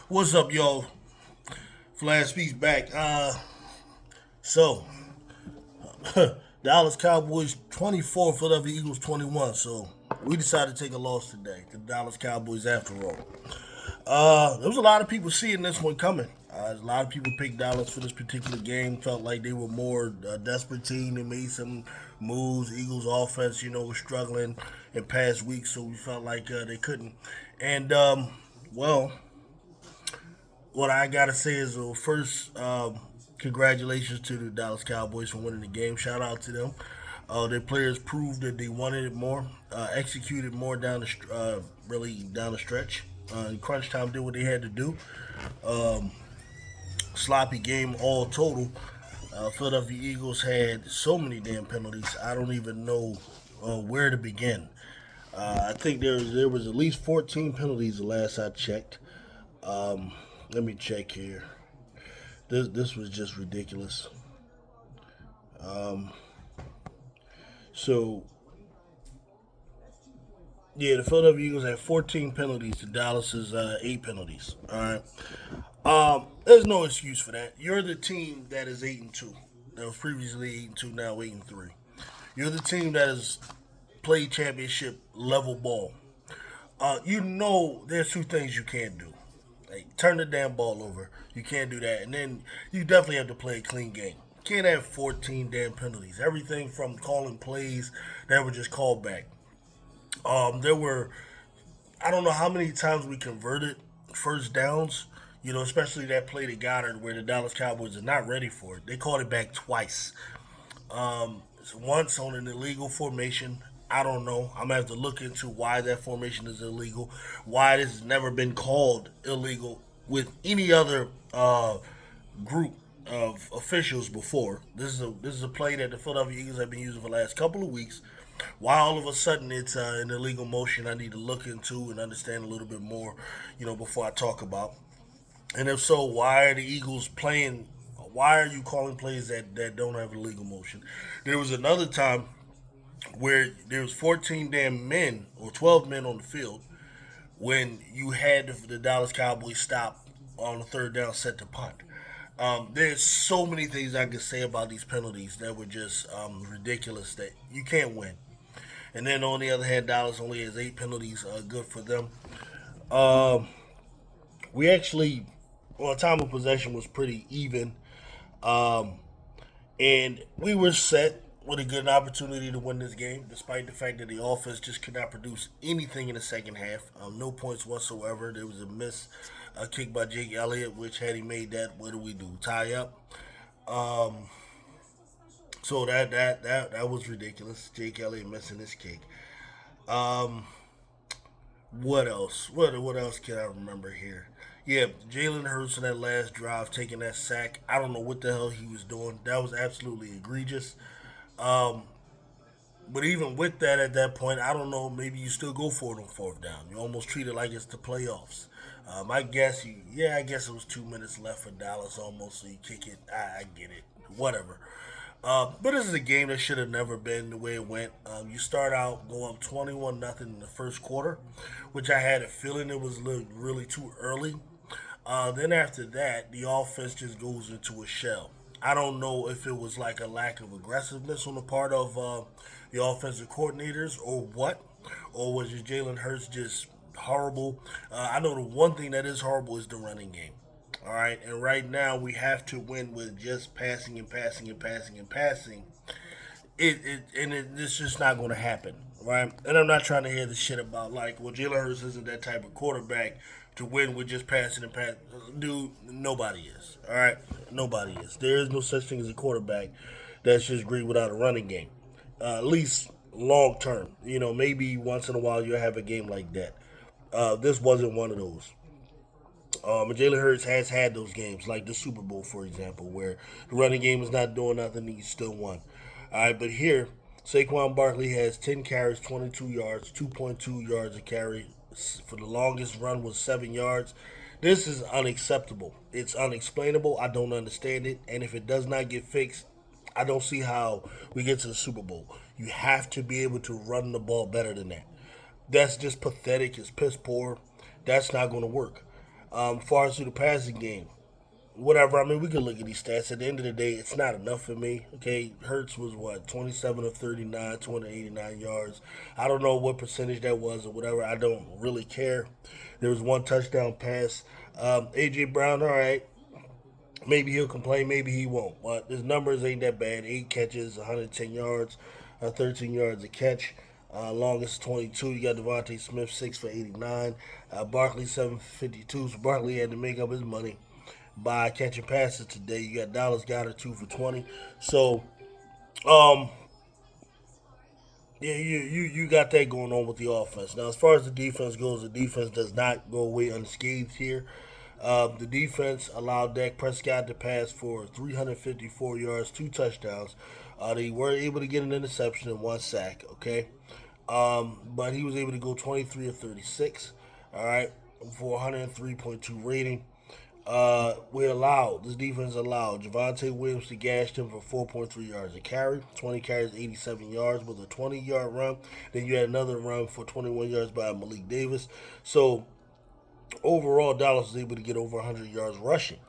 What's up, y'all? Flash speaks back. So Dallas Cowboys 24, Philadelphia Eagles 21. So we decided to take a loss today to the Dallas Cowboys after all. There was a lot of people seeing this one coming. A lot of people picked Dallas for this particular game. Felt like they were more desperate team. They made some moves. Eagles offense, was struggling in past weeks, so we felt like they couldn't. And well, what I gotta say is, first, congratulations to the Dallas Cowboys for winning the game. Shout out to them. Their players proved that they wanted it more, executed more really down the stretch. In crunch time, did what they had to do. Sloppy game all total. Philadelphia Eagles had so many damn penalties. I don't even know where to begin. I think there was at least 14 penalties the last I checked. Let me check here. This was just ridiculous. So yeah, the Philadelphia Eagles had 14 penalties to Dallas's 8 penalties. All right. There's no excuse for that. You're the team that is 8-2. That was previously 8-2, now 8-3. You're the team that has played championship level ball. There's two things you can't do. Like, turn the damn ball over. You can't do that. And then you definitely have to play a clean game. You can't have 14 damn penalties. Everything from calling plays that were just called back. There were, I don't know how many times we converted first downs, especially that play to Goddard where the Dallas Cowboys are not ready for it. They called it back twice. Once on an illegal formation. I don't know. I'm gonna have to look into why that formation is illegal, why this has never been called illegal with any other group of officials before. This is a play that the Philadelphia Eagles have been using for the last couple of weeks. Why all of a sudden it's an illegal motion? I need to look into and understand a little bit more, before I talk about. And if so, why are the Eagles playing? Why are you calling plays that don't have a legal motion? There was another time where there was 14 damn men or 12 men on the field when you had the Dallas Cowboys stop on the third down set to punt. There's so many things I could say about these penalties that were just ridiculous that you can't win. And then on the other hand, Dallas only has 8 penalties. Good for them. Um, we actually, well, time of possession was pretty even. Um, and we were set with a good opportunity to win this game, despite the fact that the offense just could not produce anything in the second half. No points whatsoever. There was a miss kick by Jake Elliott, which had he made that, what do we do? Tie up. Um, so that was ridiculous. Jake Elliott missing this kick. Um, what else? What else can I remember here? Yeah, Jalen Hurts in that last drive taking that sack. I don't know what the hell he was doing. That was absolutely egregious. Um, but even with that, at that point, I don't know. Maybe you still go for it on fourth down. You almost treat it like it's the playoffs. I guess it was 2 minutes left for Dallas almost. So you kick it. I get it. Whatever. But this is a game that should have never been the way it went. You start out going up 21-0 in the first quarter, which I had a feeling it was really too early. Then after that, the offense just goes into a shell. I don't know if it was like a lack of aggressiveness on the part of the offensive coordinators or what, or was it Jalen Hurts just horrible? I know the one thing that is horrible is the running game. All right, and right now we have to win with just passing and passing and passing and passing. It's just not going to happen, right? And I'm not trying to hear the shit about like, well, Jalen Hurts isn't that type of quarterback to win with just passing and passing. Dude, nobody is. All right, nobody is. There is no such thing as a quarterback that's just great without a running game. At least long term, maybe once in a while you'll have a game like that. This wasn't one of those. Jalen Hurts has had those games, like the Super Bowl, for example, where the running game is not doing nothing, he still won. All right, but here, Saquon Barkley has 10 carries, 22 yards, 2.2 yards a carry. For the longest run was 7 yards. This is unacceptable. It's unexplainable. I don't understand it. And if it does not get fixed, I don't see how we get to the Super Bowl. You have to be able to run the ball better than that. That's just pathetic. It's piss poor. That's not going to work. Far as to the passing game, whatever. I mean, we can look at these stats. At the end of the day, it's not enough for me. Okay, Hurts was what 27 of 39, 289 yards. I don't know what percentage that was or whatever. I don't really care. There was one touchdown pass. AJ Brown, all right. Maybe he'll complain, maybe he won't. But his numbers ain't that bad. 8 catches, 110 yards, 13 yards a catch. Longest 22. You got Devontae Smith 6 for 89. Barkley 7 for 52. So Barkley had to make up his money by catching passes today. You got Dallas Goedert 2 for 20. So um, yeah, you got that going on with the offense. Now, as far as the defense goes, the defense does not go away unscathed here. The defense allowed Dak Prescott to pass for 354 yards, 2 touchdowns. They were able to get an interception and 1 sack. Okay, but he was able to go 23 of 36. All right, for 103.2 rating. This defense allowed Javonte Williams to gash him for 4.3 yards a carry, 20 carries, 87 yards with a 20-yard run. Then you had another run for 21 yards by Malik Davis. So overall, Dallas was able to get over 100 yards rushing.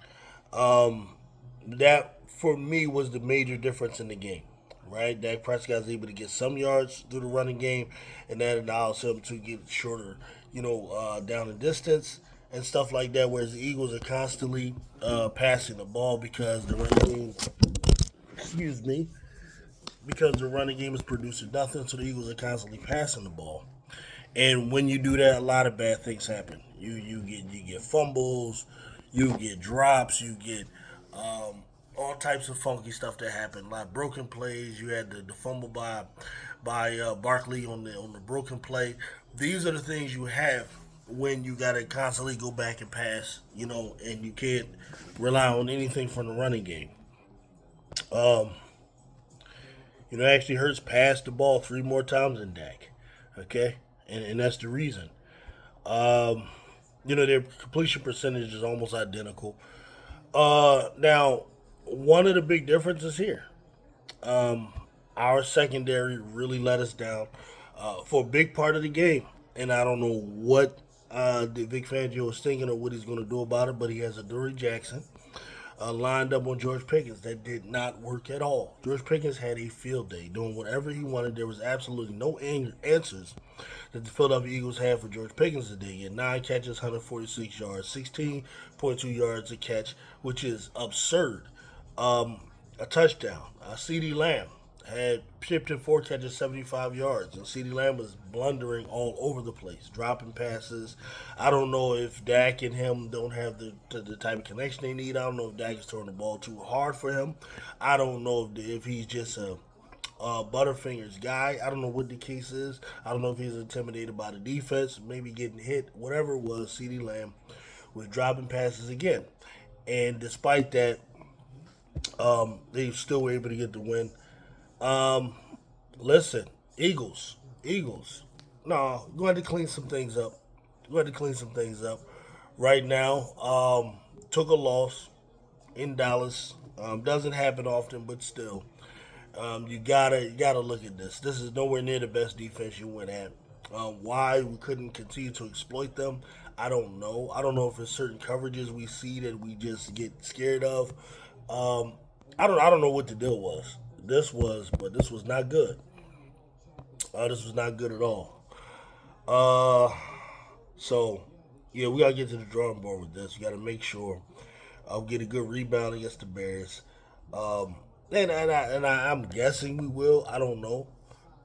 That for me was the major difference in the game. Right, Dak Prescott was able to get some yards through the running game, and that allows him to get shorter, down the distance and stuff like that. Whereas the Eagles are constantly passing the ball because the running game, excuse me, because the running game is producing nothing. So the Eagles are constantly passing the ball. And when you do that, a lot of bad things happen. You get fumbles, you get drops, you get all types of funky stuff that happened. A lot of broken plays. You had the fumble by Barkley on the broken play. These are the things you have when you got to constantly go back and pass, and you can't rely on anything from the running game. Um, actually Hurts passed the ball 3 more times than Dak. Okay, and that's the reason. Um, their completion percentage is almost identical. Now, one of the big differences here, um, our secondary really let us down for a big part of the game, and I don't know what Vic Fangio is thinking or what he's going to do about it. But he has a Dory Jackson lined up on George Pickens. That did not work at all. George Pickens had a field day doing whatever he wanted. There was absolutely no answers that the Philadelphia Eagles had for George Pickens today. He had 9 catches, 146 yards, 16.2 yards a catch, which is absurd. A touchdown. CeeDee Lamb had shipped him 4 catches, 75 yards, and CeeDee Lamb was blundering all over the place, dropping passes. I don't know if Dak and him don't have the type of connection they need. I don't know if Dak is throwing the ball too hard for him. I don't know if he's just a Butterfingers guy. I don't know what the case is. I don't know if he's intimidated by the defense, maybe getting hit, whatever it was. CeeDee Lamb was dropping passes again, and despite that, they still were able to get the win. Um, Listen, Eagles. No, go ahead to clean some things up. Go ahead to clean some things up. Right now, took a loss in Dallas. Doesn't happen often, but still, you gotta look at this. This is nowhere near the best defense you went at. Why we couldn't continue to exploit them, I don't know. I don't know if it's certain coverages we see that we just get scared of. Um, I don't know what the deal was. But this was not good. This was not good at all. Uh, so yeah, we gotta get to the drawing board with this. We gotta make sure get a good rebound against the Bears. Um, I'm guessing we will. I don't know.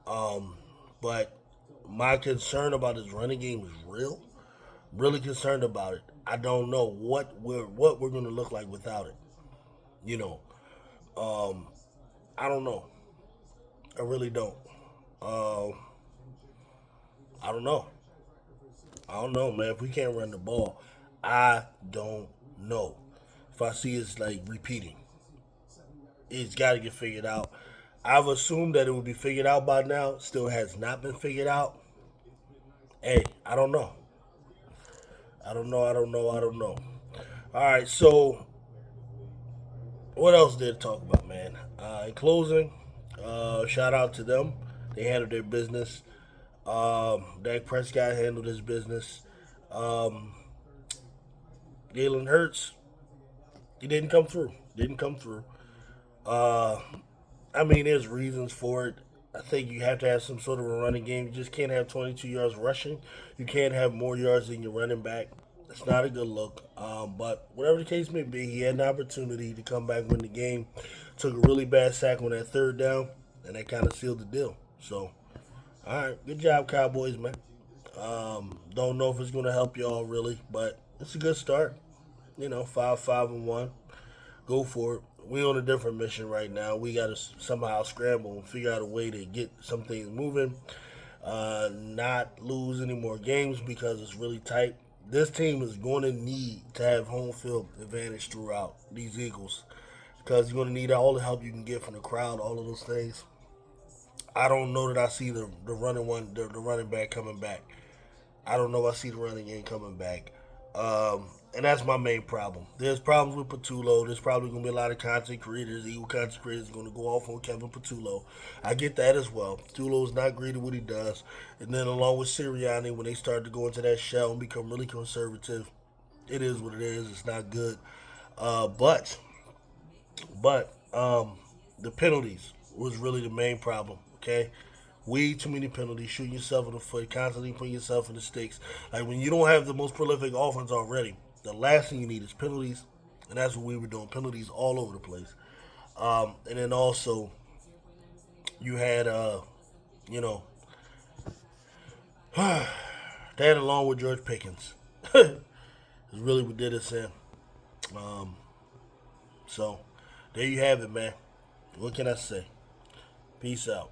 Um, but my concern about his running game is real. Really concerned about it. I don't know what we're gonna look like without it. You know. Um, I don't know. I really don't. Um, I don't know. I don't know, man. If we can't run the ball, I don't know. If I see it's like repeating, it's got to get figured out. I've assumed that it would be figured out by now. Still has not been figured out. Hey, I don't know. I don't know. I don't know. I don't know. All right. So, what else did I talk about, man? In closing, shout out to them. They handled their business. Dak Prescott handled his business. Um, Jalen Hurts, he didn't come through. Didn't come through. Uh, I mean, there's reasons for it. I think you have to have some sort of a running game. You just can't have 22 yards rushing. You can't have more yards than your running back. It's not a good look. But whatever the case may be, he had an opportunity to come back, win the game. Took a really bad sack on that third down, and that kind of sealed the deal. So, all right, good job, Cowboys, man. Don't know if it's going to help y'all really, but it's a good start. 5-5-1. Go for it. We on a different mission right now. We got to somehow scramble and figure out a way to get some things moving. Not lose any more games because it's really tight. This team is going to need to have home field advantage throughout these Eagles because you're going to need all the help you can get from the crowd, all of those things. I don't know that I see the running back coming back. I don't know if I see the running game coming back. And that's my main problem. There's problems with Patullo. There's probably going to be a lot of content creators, Eagle content creators, going to go off on Kevin Patullo. I get that as well. Patullo is not great at what he does. And then along with Sirianni, when they start to go into that shell and become really conservative, it is what it is. It's not good. Uh, but but the penalties was really the main problem. Okay, way too many penalties, shooting yourself in the foot, constantly putting yourself in the sticks. Like when you don't have the most prolific offense already, the last thing you need is penalties, and that's what we were doing. Penalties all over the place. And then also you had you know, that along with George Pickens is really what did us in. Um, so there you have it, man. What can I say? Peace out.